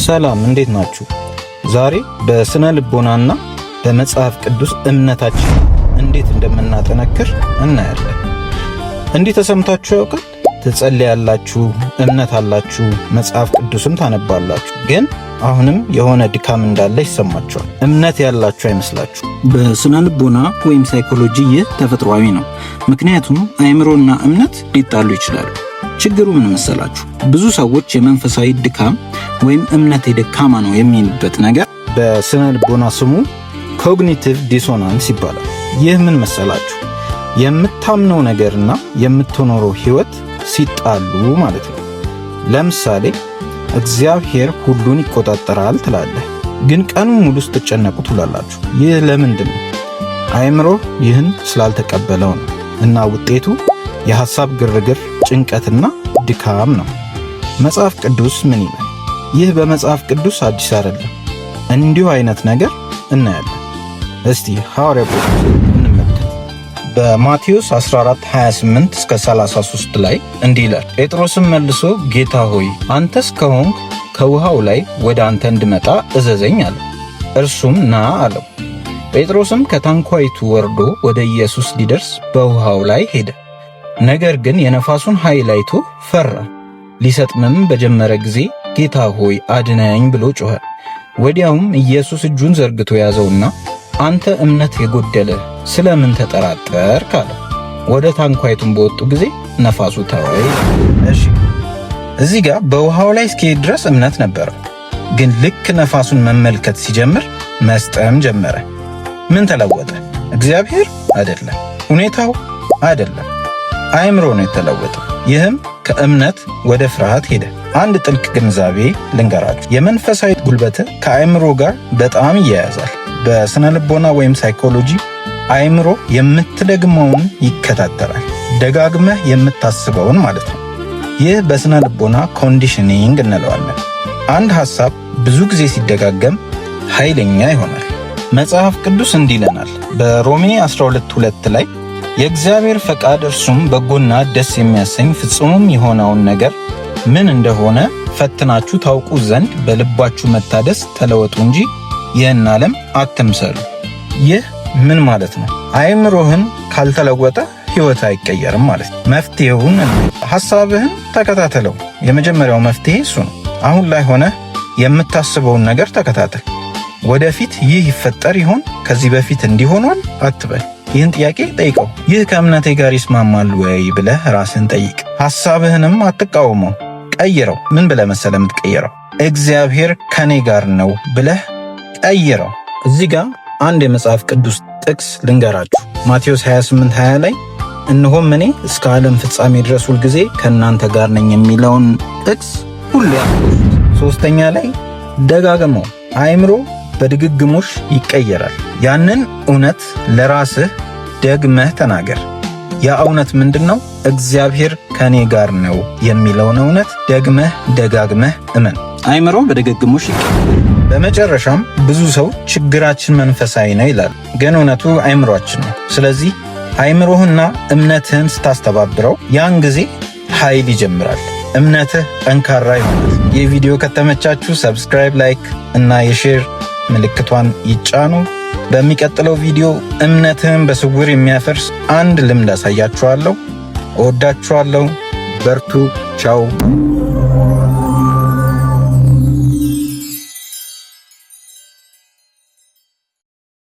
ሰላም እንዴት ናችሁ? ዛሬ በስነ ልቦናና በመጽሐፍ ቅዱስ እምነታችን እንዴት እንደምናጠነክር እናያለን። እንዲህ ተሰምታችሁ ያውቃል? ትጸልያላችሁ፣ እምነት አላችሁ፣ መጽሐፍ ቅዱስም ታነባላችሁ፣ ግን አሁንም የሆነ ድካም እንዳለ ይሰማችኋል። እምነት ያላችሁ አይመስላችሁ? በስነ ልቦና ወይም ሳይኮሎጂ ይህ ተፈጥሯዊ ነው። ምክንያቱም አእምሮና እምነት ሊጣሉ ይችላሉ። ችግሩ ምን መሰላችሁ? ብዙ ሰዎች የመንፈሳዊ ድካም ወይም እምነቴ ደካማ ነው የሚሉበት ነገር በስነ ልቦና ስሙ ኮግኒቲቭ ዲሶናንስ ይባላል። ይህ ምን መሰላችሁ? የምታምነው ነገርና የምትኖረው ህይወት ሲጣሉ ማለት ነው። ለምሳሌ እግዚአብሔር ሁሉን ይቆጣጠራል ትላለህ፣ ግን ቀኑን ሙሉ ስትጨነቁ ትውላላችሁ። ይህ ለምንድን ነው? አእምሮ ይህን ስላልተቀበለው ነው። እና ውጤቱ የሐሳብ ግርግር፣ ጭንቀትና ድካም ነው። መጽሐፍ ቅዱስ ምን ይላል? ይህ በመጽሐፍ ቅዱስ አዲስ አይደለም። እንዲሁ አይነት ነገር እናያለን። እስቲ ሐዋርያው ጴጥሮስ እንመልከት። በማቴዎስ 14:28 እስከ 33 ላይ እንዲህ ይላል። ጴጥሮስም መልሶ ጌታ ሆይ አንተስ ከሆንክ ከውሃው ላይ ወደ አንተ እንድመጣ እዘዘኝ አለ። እርሱም ና አለው። ጴጥሮስም ከታንኳይቱ ወርዶ ወደ ኢየሱስ ሊደርስ በውሃው ላይ ሄደ። ነገር ግን የነፋሱን ኃይል አይቶ ፈራ። ሊሰጥምም በጀመረ ጊዜ ጌታ ሆይ አድነኝ ብሎ ጮኸ። ወዲያውም ኢየሱስ እጁን ዘርግቶ ያዘውና አንተ እምነት የጎደለ ስለምን ተጠራጠርክ አለው። ወደ ታንኳይቱም በወጡ ጊዜ ነፋሱ ተወ። እሺ፣ እዚህ ጋር በውሃው ላይ እስኪሄድ ድረስ እምነት ነበረው። ግን ልክ ነፋሱን መመልከት ሲጀምር መስጠም ጀመረ። ምን ተለወጠ? እግዚአብሔር አይደለም፣ ሁኔታው አይደለም፣ አእምሮ ነው የተለወጠው። ይህም ከእምነት ወደ ፍርሃት ሄደ። አንድ ጥልቅ ግንዛቤ ልንገራችሁ። የመንፈሳዊ ጉልበት ከአእምሮ ጋር በጣም ይያያዛል። በስነ ልቦና ወይም ሳይኮሎጂ አእምሮ የምትደግመውን ይከታተላል፣ ደጋግመህ የምታስበውን ማለት ነው። ይህ በስነ ልቦና ኮንዲሽኒንግ እንለዋለን። አንድ ሐሳብ ብዙ ጊዜ ሲደጋገም ኃይለኛ ይሆናል። መጽሐፍ ቅዱስ እንዲህ ይለናል በሮሜ 12:2 ላይ የእግዚአብሔር ፈቃድ እርሱም በጎና ደስ የሚያሰኝ ፍጹምም የሆነውን ነገር ምን እንደሆነ ፈትናችሁ ታውቁ ዘንድ በልባችሁ መታደስ ተለወጡ እንጂ ይህን ዓለም አትምሰሉ። ይህ ምን ማለት ነው? አእምሮህን ካልተለወጠ ሕይወት አይቀየርም ማለት ነው። መፍትሄውን ሐሳብህን ተከታተለው። የመጀመሪያው መፍትሄ እሱ ነው። አሁን ላይ ሆነህ የምታስበውን ነገር ተከታተል። ወደፊት ይህ ይፈጠር ይሆን? ከዚህ በፊት እንዲሆኗል አትበል። ይህን ጥያቄ ጠይቀው። ይህ ከእምነቴ ጋር ይስማማል ወይ ብለህ ራስን ጠይቅ። ሐሳብህንም አትቃወመው፣ ቀይረው። ምን ብለህ መሰለህ የምትቀይረው? እግዚአብሔር ከኔ ጋር ነው ብለህ ቀይረው። እዚህ ጋር አንድ የመጽሐፍ ቅዱስ ጥቅስ ልንገራችሁ። ማቴዎስ 28:20 ላይ እነሆም እኔ እስከ ዓለም ፍጻሜ ድረስ ሁልጊዜ ከእናንተ ጋር ነኝ የሚለውን ጥቅስ ሁሉ ያሉት። ሶስተኛ ላይ ደጋግመው። አእምሮ በድግግሞሽ ይቀየራል። ያንን እውነት ለራስህ ደግመህ ተናገር። ያ እውነት ምንድነው? እግዚአብሔር ከኔ ጋር ነው የሚለውን እውነት ደግመህ ደጋግመህ እመን። አእምሮ በድግግሞሽ ይቀየራል። በመጨረሻም ብዙ ሰው ችግራችን መንፈሳዊ ነው ይላል፣ ግን እውነቱ አእምሮአችን ነው። ስለዚህ አእምሮህና እምነትህን ስታስተባብረው ያን ጊዜ ኃይል ይጀምራል። እምነትህ ጠንካራ ይሆናል። ይህ ቪዲዮ ከተመቻችሁ ሰብስክራይብ፣ ላይክ እና የሼር ምልክቷን ይጫኑ። በሚቀጥለው ቪዲዮ እምነትህን በስውር የሚያፈርስ አንድ ልምድ አሳያችኋለሁ። እወዳችኋለሁ። በርቱ። ቻው።